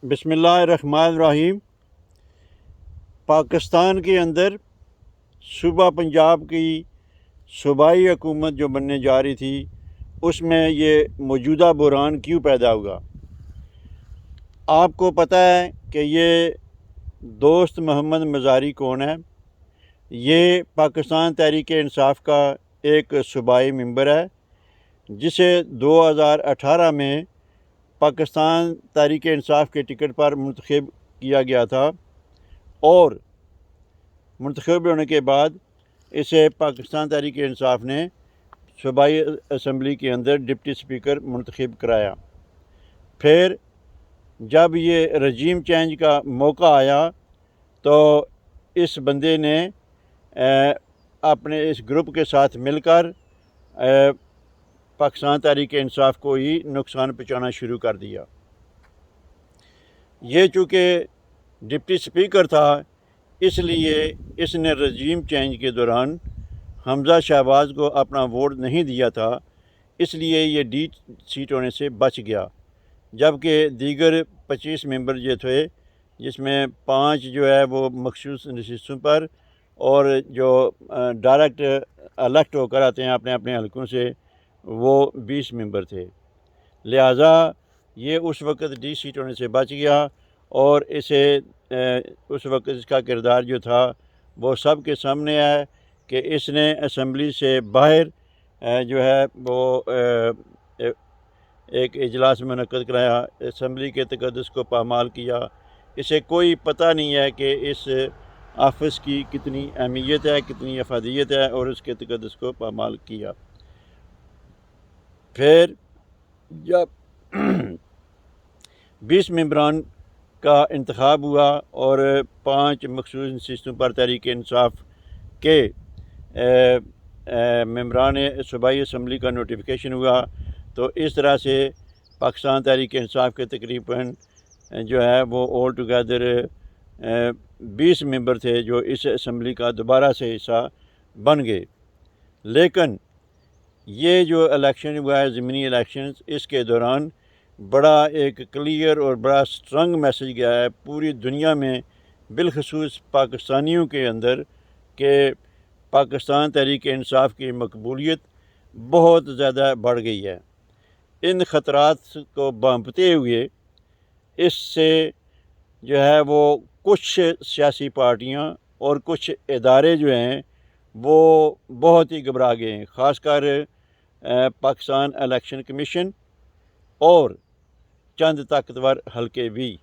بسم اللہ الرحمن الرحیم۔ پاکستان کے اندر صوبہ پنجاب کی صوبائی حکومت جو بننے جا رہی تھی، اس میں یہ موجودہ بحران کیوں پیدا ہوا؟ آپ کو پتہ ہے کہ یہ دوست محمد مزاری کون ہے؟ یہ پاکستان تحریک انصاف کا ایک صوبائی ممبر ہے، جسے 2018 میں پاکستان تحریک انصاف کے ٹکٹ پر منتخب کیا گیا تھا، اور منتخب ہونے کے بعد اسے پاکستان تحریک انصاف نے صوبائی اسمبلی کے اندر ڈپٹی اسپیکر منتخب کرایا۔ پھر جب یہ رجیم چینج کا موقع آیا تو اس بندے نے اپنے اس گروپ کے ساتھ مل کر پاکستان تحریک انصاف کو ہی نقصان پہنچانا شروع کر دیا۔ یہ چونکہ ڈپٹی اسپیکر تھا، اس لیے اس نے رجیم چینج کے دوران حمزہ شہباز کو اپنا ووٹ نہیں دیا تھا، اس لیے یہ ڈی سیٹ ہونے سے بچ گیا، جبکہ دیگر 25 ممبر جو تھے، جس میں 5 جو ہے وہ مخصوص نشستوں پر اور جو ڈائریکٹ الیکٹ ہو کر آتے ہیں اپنے اپنے حلقوں سے، وہ 20 ممبر تھے۔ لہٰذا یہ اس وقت ڈی سیٹ ہونے سے بچ گیا، اور اسے اس وقت اس کا کردار جو تھا وہ سب کے سامنے ہے کہ اس نے اسمبلی سے باہر جو ہے وہ ایک اجلاس منعقد کرایا، اسمبلی کے تقدس کو پامال کیا۔ اسے کوئی پتہ نہیں ہے کہ اس آفس کی کتنی اہمیت ہے، کتنی افادیت ہے، اور اس کے تقدس کو پامال کیا۔ پھر جب 20 ممبران کا انتخاب ہوا اور 5 مخصوص نشستوں پر تحریک انصاف کے ممبران صوبائی اسمبلی کا نوٹیفیکیشن ہوا، تو اس طرح سے پاکستان تحریک انصاف کے تقریباً جو ہے وہ آل ٹوگیدر 20 ممبر تھے جو اس اسمبلی کا دوبارہ سے حصہ بن گئے۔ لیکن یہ جو الیکشن ہوا ہے، ضمنی الیکشنز، اس کے دوران بڑا ایک کلیئر اور بڑا سٹرانگ میسج گیا ہے پوری دنیا میں، بالخصوص پاکستانیوں کے اندر، کہ پاکستان تحریک انصاف کی مقبولیت بہت زیادہ بڑھ گئی ہے۔ ان خطرات کو بھانپتے ہوئے اس سے جو ہے وہ کچھ سیاسی پارٹیاں اور کچھ ادارے جو ہیں وہ بہت ہی گھبرا گئے ہیں، خاص کر پاکستان الیکشن کمیشن اور چند طاقتور حلقے بھی۔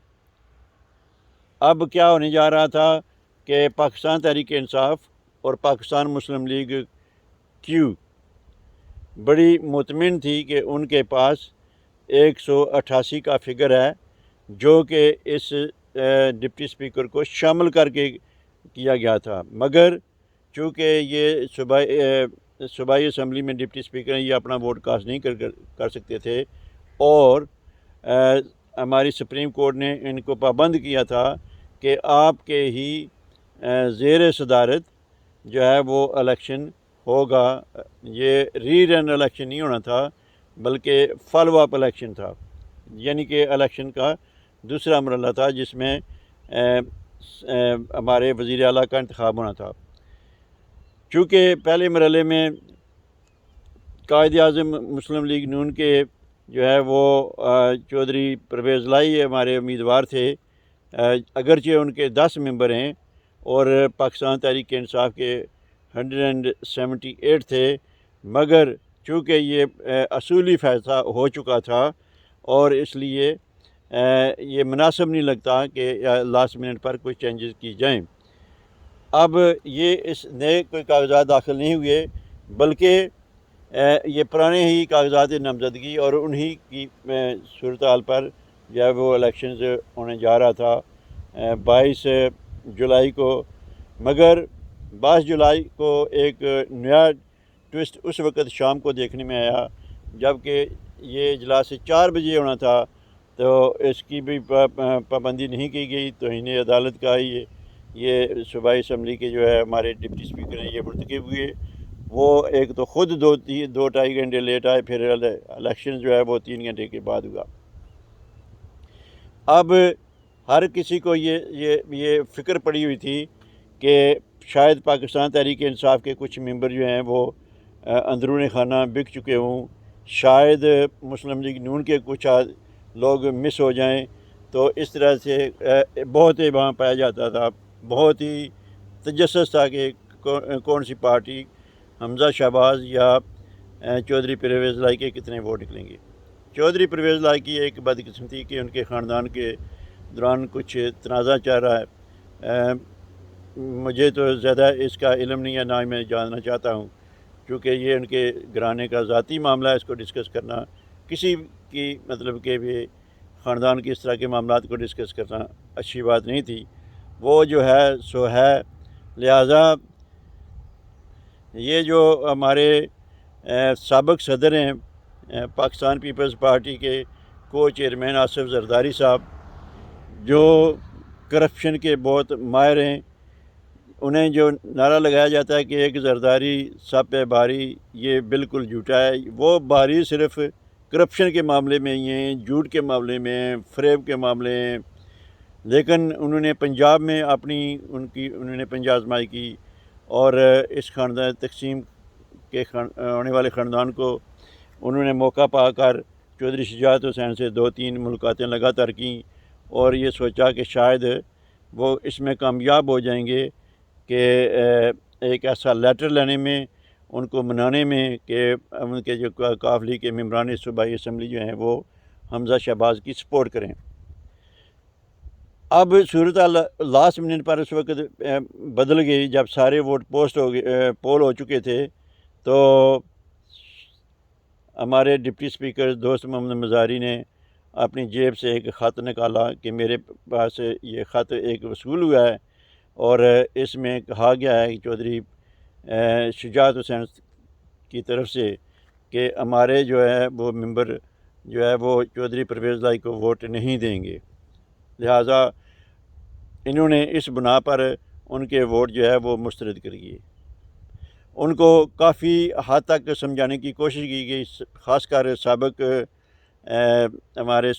اب کیا ہونے جا رہا تھا کہ پاکستان تحریک انصاف اور پاکستان مسلم لیگ کیو بڑی مطمئن تھی کہ ان کے پاس 188 کا فگر ہے، جو کہ اس ڈپٹی اسپیکر کو شامل کر کے کیا گیا تھا، مگر چونکہ یہ صوبائی اسمبلی میں ڈپٹی اسپیکر ہیں، یہ اپنا ووٹ کاسٹ نہیں کر سکتے تھے، اور ہماری سپریم کورٹ نے ان کو پابند کیا تھا کہ آپ کے ہی زیر صدارت جو ہے وہ الیکشن ہوگا۔ یہ ری رن الیکشن نہیں ہونا تھا، بلکہ فالو اپ الیکشن تھا، یعنی کہ الیکشن کا دوسرا مرحلہ تھا جس میں ہمارے وزیر اعلیٰ کا انتخاب ہونا تھا۔ چونکہ پہلے مرحلے میں قائد اعظم مسلم لیگ نون کے جو ہے وہ چودھری پرویز لائی ہمارے امیدوار تھے، اگرچہ ان کے 10 ممبر ہیں اور پاکستان تحریک انصاف کے 178 تھے، مگر چونکہ یہ اصولی فیصلہ ہو چکا تھا اور اس لیے یہ مناسب نہیں لگتا کہ لاسٹ منٹ پر کوئی چینجز کی جائیں۔ اب یہ اس نئے کوئی کاغذات داخل نہیں ہوئے، بلکہ یہ پرانے ہی کاغذات نامزدگی اور انہی کی صورتحال پر جو ہے وہ الیکشنز ہونے جا رہا تھا 22 جولائی کو۔ مگر 22 جولائی کو ایک نیا ٹوسٹ اس وقت شام کو دیکھنے میں آیا، جب کہ یہ اجلاس 4 بجے ہونا تھا، تو اس کی بھی پابندی نہیں کی گئی۔ توہین عدالت کا یہ صوبائی اسمبلی کے جو ہے ہمارے ڈپٹی اسپیکر ہیں، یہ مرتکب ہوئے۔ وہ ایک تو خود 2-2.5 گھنٹے لیٹ آئے، پھر الیکشن جو ہے وہ 3 گھنٹے کے بعد ہوا۔ اب ہر کسی کو یہ فکر پڑی ہوئی تھی کہ شاید پاکستان تحریک انصاف کے کچھ ممبر جو ہیں وہ اندرون خانہ بک چکے ہوں، شاید مسلم لیگ نون کے کچھ لوگ مس ہو جائیں، تو اس طرح سے بہت ہی وہاں پایا جاتا تھا، بہت ہی تجسس تھا کہ کون سی پارٹی حمزہ شہباز یا چودھری پرویز لائی کے کتنے ووٹ نکلیں گے۔ چودھری پرویز لائی کی ایک بدقسمتی کہ ان کے خاندان کے دوران کچھ تنازع چل رہا ہے۔ مجھے تو زیادہ اس کا علم نہیں ہے، نہ ہی میں جاننا چاہتا ہوں، کیونکہ یہ ان کے گھرانے کا ذاتی معاملہ ہے۔ اس کو ڈسکس کرنا کسی کی مطلب کہ بھی خاندان کی اس طرح کے معاملات کو ڈسکس کرنا اچھی بات نہیں تھی۔ وہ جو ہے سو ہے، لہٰذا یہ جو ہمارے سابق صدر ہیں پاکستان پیپلز پارٹی کے کو چیئرمین آصف زرداری صاحب، جو کرپشن کے بہت ماہر ہیں، انہیں جو نعرہ لگایا جاتا ہے کہ ایک زرداری سب پہ بھاری، یہ بالکل جھوٹا ہے۔ وہ بھاری صرف کرپشن کے معاملے میں ہی ہیں، جھوٹ کے معاملے میں، فریب کے معاملے ہیں، لیکن انہوں نے پنجاب میں انہوں نے پنجہ آزمائی کی، اور اس خاندان تقسیم کے ہونے والے خاندان کو انہوں نے موقع پا کر چودھری شجاعت حسین سے 2-3 ملاقاتیں لگاتار کیں، اور یہ سوچا کہ شاید وہ اس میں کامیاب ہو جائیں گے کہ ایک ایسا لیٹر لینے میں، ان کو منانے میں کہ ان کے جو کاف لیگ کے ممبران صوبائی اسمبلی جو ہیں وہ حمزہ شہباز کی سپورٹ کریں۔ اب صورتحال لاسٹ منٹ پر اس وقت بدل گئی، جب سارے ووٹ پول ہو چکے تھے، تو ہمارے ڈپٹی اسپیکر دوست محمد مزاری نے اپنی جیب سے ایک خط نکالا کہ میرے پاس یہ خط ایک وصول ہوا ہے، اور اس میں کہا گیا ہے کہ چودھری شجاعت حسین کی طرف سے کہ ہمارے جو ہے وہ ممبر جو ہے وہ چودھری پرویز لائی کو ووٹ نہیں دیں گے، لہٰذا انہوں نے اس بنا پر ان کے ووٹ جو ہے وہ مسترد کر دیے۔ ان کو کافی حد تک سمجھانے کی کوشش کی گئی، خاص کر سابق ہمارے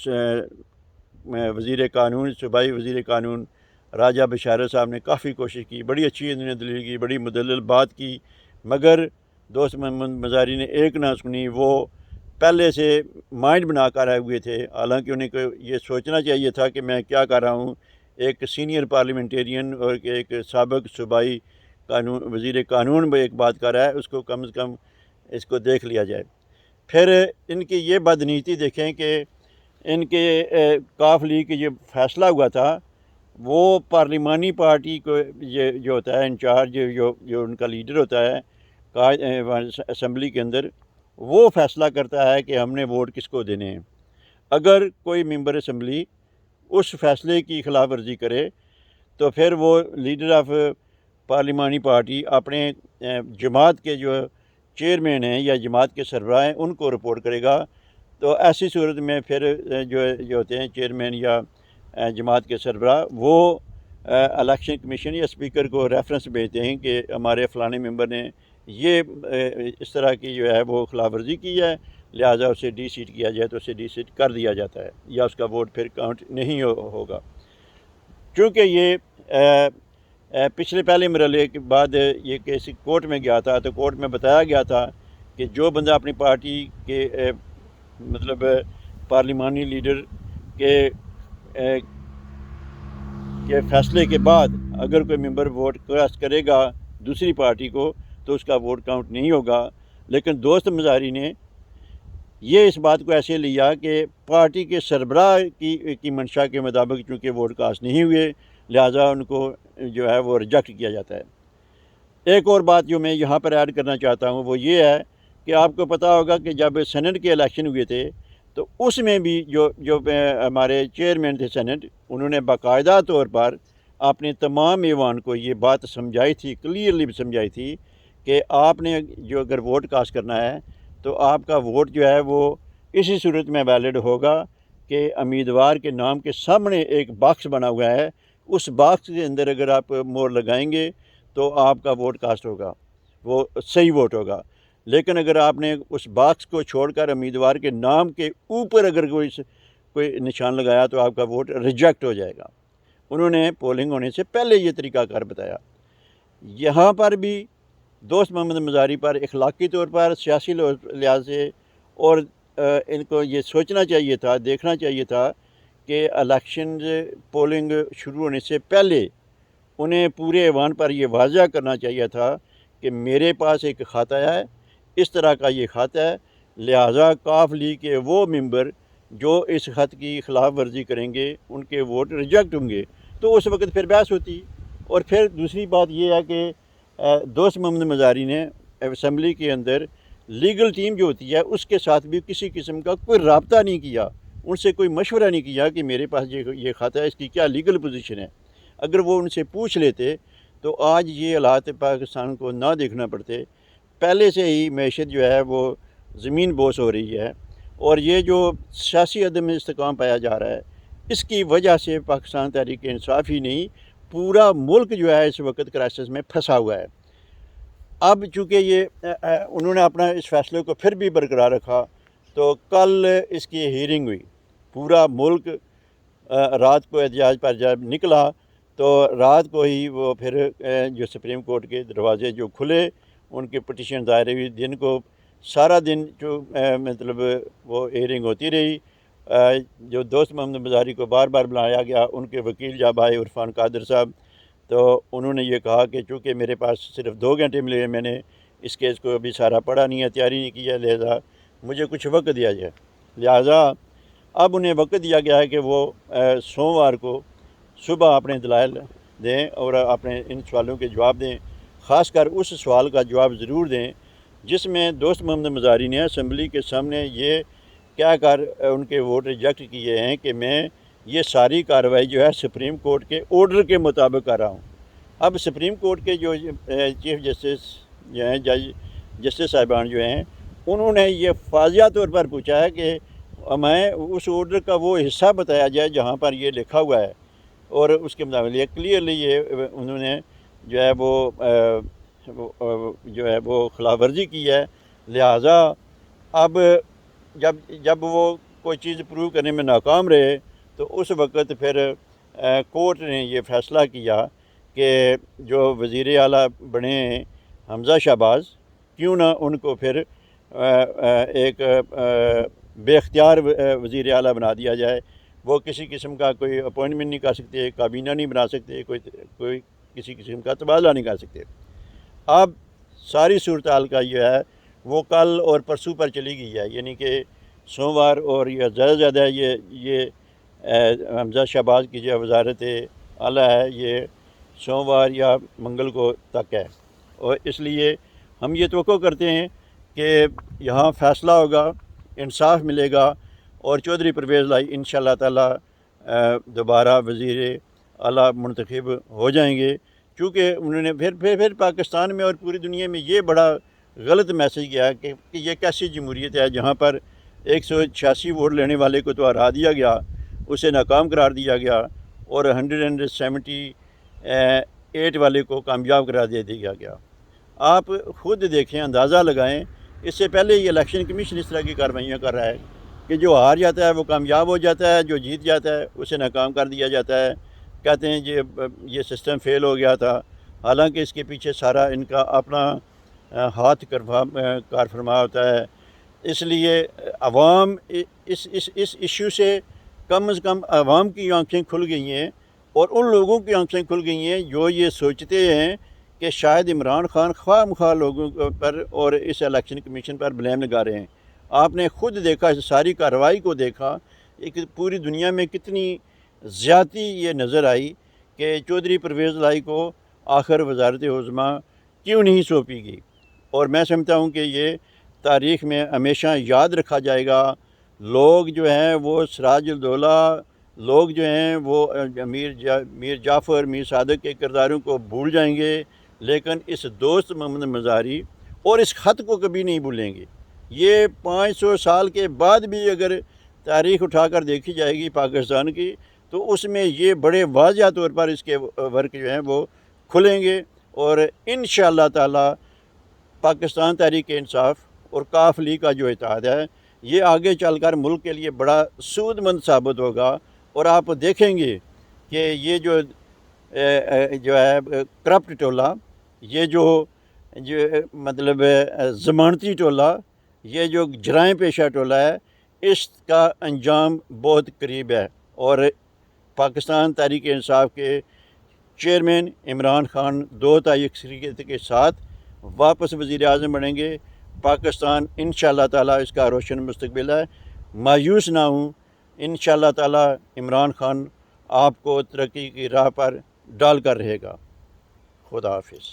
وزیر قانون، صوبائی وزیر قانون راجہ بشارت صاحب نے کافی کوشش کی، بڑی اچھی انہوں نے دلیل کی، بڑی مدلل بات کی، مگر دوست محمد مزاری نے ایک نہ سنی۔ وہ پہلے سے مائنڈ بنا کر آئے ہوئے تھے، حالانکہ انہیں کو یہ سوچنا چاہیے تھا کہ میں کیا کر رہا ہوں۔ ایک سینئر پارلیمنٹیرین اور ایک سابق صوبائی وزیر قانون بھی ایک بات کر رہا ہے، اس کو کم از کم اس کو دیکھ لیا جائے۔ پھر ان کی یہ بدنیتی دیکھیں کہ ان کے کاف لیگ کے یہ فیصلہ ہوا تھا، وہ پارلیمانی پارٹی کو یہ جو ہوتا ہے انچارج، جو ان کا لیڈر ہوتا ہے اسمبلی کے اندر، وہ فیصلہ کرتا ہے کہ ہم نے ووٹ کس کو دینے ہیں۔ اگر کوئی ممبر اسمبلی اس فیصلے کی خلاف ورزی کرے تو پھر وہ لیڈر آف پارلیمانی پارٹی اپنے جماعت کے جو چیئرمین ہیں یا جماعت کے سربراہ ہیں ان کو رپورٹ کرے گا۔ تو ایسی صورت میں پھر جو ہوتے ہیں چیئرمین یا جماعت کے سربراہ، وہ الیکشن کمیشن یا اسپیکر کو ریفرنس بھیجتے ہیں کہ ہمارے فلانے ممبر نے یہ اس طرح کی جو ہے وہ خلاف ورزی کی ہے، لہٰذا اسے ڈی سیٹ کیا جائے، تو اسے ڈی سیٹ کر دیا جاتا ہے یا اس کا ووٹ پھر کاؤنٹ نہیں ہوگا۔ چونکہ یہ پچھلے پہلے مرحلے کے بعد یہ کیس کورٹ میں گیا تھا، تو کورٹ میں بتایا گیا تھا کہ جو بندہ اپنی پارٹی کے مطلب پارلیمانی لیڈر کے فیصلے کے بعد اگر کوئی ممبر ووٹ کاسٹ کرے گا دوسری پارٹی کو تو اس کا ووٹ کاؤنٹ نہیں ہوگا۔ لیکن دوست مزاری نے یہ اس بات کو ایسے لیا کہ پارٹی کے سربراہ کی منشا کے مطابق چونکہ ووٹ کاسٹ نہیں ہوئے، لہٰذا ان کو جو ہے وہ ریجیکٹ کیا جاتا ہے۔ ایک اور بات جو میں یہاں پر ایڈ کرنا چاہتا ہوں وہ یہ ہے کہ آپ کو پتہ ہوگا کہ جب سینٹ کے الیکشن ہوئے تھے تو اس میں بھی جو ہمارے چیئرمین تھے سینٹ، انہوں نے باقاعدہ طور پر اپنے تمام ایوان کو یہ بات سمجھائی تھی، کلیئرلی سمجھائی تھی کہ آپ نے جو اگر ووٹ کاسٹ کرنا ہے تو آپ کا ووٹ جو ہے وہ اسی صورت میں ویلڈ ہوگا کہ امیدوار کے نام کے سامنے ایک باکس بنا ہوا ہے، اس باکس کے اندر اگر آپ مور لگائیں گے تو آپ کا ووٹ کاسٹ ہوگا، وہ صحیح ووٹ ہوگا۔ لیکن اگر آپ نے اس باکس کو چھوڑ کر امیدوار کے نام کے اوپر اگر کوئی نشان لگایا تو آپ کا ووٹ ریجیکٹ ہو جائے گا۔ انہوں نے پولنگ ہونے سے پہلے یہ طریقہ کار بتایا۔ یہاں پر بھی دوست محمد مزاری پر اخلاقی طور پر، سیاسی لحاظ سے، اور ان کو یہ سوچنا چاہیے تھا، دیکھنا چاہیے تھا کہ الیکشن پولنگ شروع ہونے سے پہلے انہیں پورے ایوان پر یہ واضح کرنا چاہیے تھا کہ میرے پاس ایک خط آیا ہے، اس طرح کا یہ خط ہے، لہٰذا کاف لیگ کے وہ ممبر جو اس خط کی خلاف ورزی کریں گے ان کے ووٹ ریجیکٹ ہوں گے۔ تو اس وقت پھر بحث ہوتی۔ اور پھر دوسری بات یہ ہے کہ دوست محمد مزاری نے اسمبلی کے اندر لیگل ٹیم جو ہوتی ہے اس کے ساتھ بھی کسی قسم کا کوئی رابطہ نہیں کیا، ان سے کوئی مشورہ نہیں کیا کہ میرے پاس یہ خط ہے، اس کی کیا لیگل پوزیشن ہے۔ اگر وہ ان سے پوچھ لیتے تو آج یہ حالات پاکستان کو نہ دیکھنا پڑتے۔ پہلے سے ہی معیشت جو ہے وہ زمین بوس ہو رہی ہے، اور یہ جو سیاسی عدم استحکام پایا جا رہا ہے اس کی وجہ سے پاکستان تحریک انصاف ہی نہیں، پورا ملک جو ہے اس وقت کرائسس میں پھنسا ہوا ہے۔ اب چونکہ یہ انہوں نے اپنا اس فیصلے کو پھر بھی برقرار رکھا، تو کل اس کی ہیرنگ ہوئی، پورا ملک رات کو احتجاج پر جب نکلا تو رات کو ہی وہ پھر جو سپریم کورٹ کے دروازے جو کھلے، ان کی پٹیشن دائر ہوئی، دن کو سارا دن جو مطلب وہ ہیرنگ ہوتی رہی۔ جو دوست محمد مزاری کو بار بار بلایا گیا، ان کے وکیل جب آئے عرفان قادر صاحب، تو انہوں نے یہ کہا کہ چونکہ میرے پاس صرف 2 گھنٹے ملے، میں نے اس کیس کو ابھی سارا پڑھا نہیں ہے، تیاری نہیں کی ہے، لہذا مجھے کچھ وقت دیا جائے۔ لہذا اب انہیں وقت دیا گیا ہے کہ وہ سوموار کو صبح اپنے دلائل دیں اور اپنے ان سوالوں کے جواب دیں، خاص کر اس سوال کا جواب ضرور دیں جس میں دوست محمد مزاری نے اسمبلی کے سامنے یہ کہہ کر ان کے ووٹ ریجیکٹ کیے ہیں کہ میں یہ ساری کارروائی جو ہے سپریم کورٹ کے آرڈر کے مطابق کر رہا ہوں۔ اب سپریم کورٹ کے جو چیف جسٹس جو ہیں، جسٹس صاحبان جو ہیں، انہوں نے یہ واضح طور پر پوچھا ہے کہ ہمیں اس آرڈر کا وہ حصہ بتایا جائے جہاں پر یہ لکھا ہوا ہے، اور اس کے مطابق یہ کلیئرلی یہ انہوں نے جو ہے وہ خلاف ورزی کی ہے۔ لہٰذا اب جب وہ کوئی چیز پروو کرنے میں ناکام رہے تو اس وقت پھر کورٹ نے یہ فیصلہ کیا کہ جو وزیر اعلیٰ بنے ہیں حمزہ شہباز، کیوں نہ ان کو پھر ایک بے اختیار وزیر اعلیٰ بنا دیا جائے۔ وہ کسی قسم کا کوئی اپوائنٹمنٹ نہیں کر سکتے، کابینہ نہیں بنا سکتے، کوئی کسی قسم کا تبادلہ نہیں کر سکتے۔ اب ساری صورتحال کا یہ ہے وہ کل اور پرسوں پر چلی گئی ہے، یعنی کہ سوموار، اور یہ زیادہ سے زیادہ یہ حمزہ شہباز کی جو وزارت اعلیٰ ہے یہ سوموار یا منگل کو تک ہے، اور اس لیے ہم یہ توقع کرتے ہیں کہ یہاں فیصلہ ہوگا، انصاف ملے گا، اور چودھری پرویز لائی انشاءاللہ تعالی دوبارہ وزیر اعلیٰ منتخب ہو جائیں گے، چونکہ انہوں نے پھر پاکستان میں اور پوری دنیا میں یہ بڑا غلط میسج گیا کہ یہ کیسی جمہوریت ہے جہاں پر 186 ووٹ لینے والے کو تو ہرا دیا گیا، اسے ناکام قرار دیا گیا، اور 178 والے کو کامیاب قرار دے دیا گیا۔ آپ خود دیکھیں، اندازہ لگائیں، اس سے پہلے یہ الیکشن کمیشن اس طرح کی کارروائیاں کر رہا ہے کہ جو ہار جاتا ہے وہ کامیاب ہو جاتا ہے، جو جیت جاتا ہے اسے ناکام کر دیا جاتا ہے۔ کہتے ہیں یہ سسٹم فیل ہو گیا تھا، حالانکہ اس کے پیچھے سارا ان کا اپنا ہاتھ کار فرما ہوتا ہے۔ اس لیے عوام اس ایشو سے کم از کم عوام کی آنکھیں کھل گئی ہیں، اور ان لوگوں کی آنکھیں کھل گئی ہیں جو یہ سوچتے ہیں کہ شاید عمران خان خواہ مخواہ لوگوں پر اور اس الیکشن کمیشن پر بلیم لگا رہے ہیں۔ آپ نے خود دیکھا، اس ساری کارروائی کو دیکھا، ایک پوری دنیا میں کتنی زیادتی یہ نظر آئی کہ چودھری پرویز لائی کو آخر وزارت عظمیٰ کیوں نہیں سونپی گئی، اور میں سمجھتا ہوں کہ یہ تاریخ میں ہمیشہ یاد رکھا جائے گا۔ لوگ جو ہیں وہ سراج الدولہ، لوگ جو ہیں وہ میر جعفر، میر صادق کے کرداروں کو بھول جائیں گے، لیکن اس دوست محمد مزاری اور اس خط کو کبھی نہیں بھولیں گے۔ یہ 500 سال کے بعد بھی اگر تاریخ اٹھا کر دیکھی جائے گی پاکستان کی، تو اس میں یہ بڑے واضح طور پر اس کے ورک جو ہیں وہ کھلیں گے، اور انشاءاللہ تعالی پاکستان تحریک انصاف اور کاف لیگ کا جو اتحاد ہے یہ آگے چل کر ملک کے لیے بڑا سود مند ثابت ہوگا۔ اور آپ دیکھیں گے کہ یہ جو ہے کرپٹ ٹولہ، یہ جو مطلب ضمانتی ٹولہ، یہ جو جرائم پیشہ ٹولہ ہے، اس کا انجام بہت قریب ہے، اور پاکستان تحریک انصاف کے چیئرمین عمران خان 2 اکثریت کے ساتھ واپس وزیر اعظم بنیں گے۔ پاکستان انشاءاللہ تعالیٰ اس کا روشن مستقبل ہے، مایوس نہ ہوں، انشاءاللہ تعالیٰ عمران خان آپ کو ترقی کی راہ پر ڈال کر رہے گا۔ خدا حافظ۔